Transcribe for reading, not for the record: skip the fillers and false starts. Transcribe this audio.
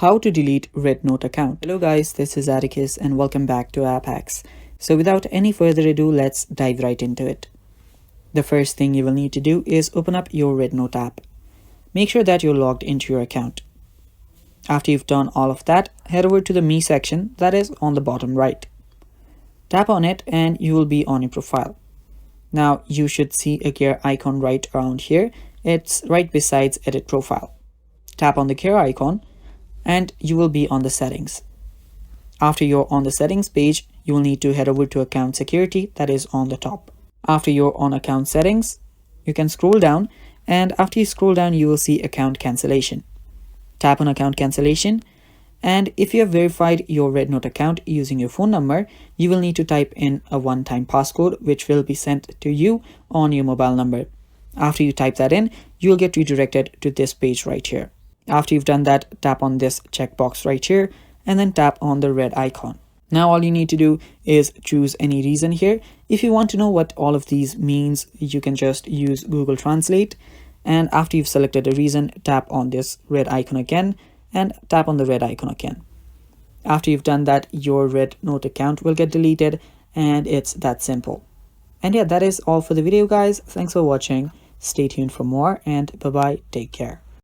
How to delete REDnote account. Hello guys, this is Atticus and welcome back to App Hacks. So without any further ado, let's dive right into it. The first thing you will need to do is open up your REDnote app. Make sure that you're logged into your account. After you've done all of that, head over to the Me section that is on the bottom right. Tap on it and you will be on your profile. Now you should see a gear icon right around here. It's right besides Edit Profile. Tap on the gear icon and you will be on the settings. After you're on the settings page, you will need to head over to account security that is on the top. After you're on account settings, you can scroll down, and after you scroll down, you will see account cancellation. Tap on account cancellation, and if you have verified your REDnote account using your phone number, you will need to type in a one-time passcode which will be sent to you on your mobile number. After you type that in, you will get redirected to this page right here. After you've done that, tap on this checkbox right here and then tap on the red icon. Now all you need to do is choose any reason here. If you want to know what all of these means, you can just use Google Translate. And after you've selected a reason, tap on this red icon again and tap on the red icon again. After you've done that, your REDnote account will get deleted, and it's that simple. And yeah, that is all for the video guys. Thanks for watching. Stay tuned for more, and bye bye. Take care.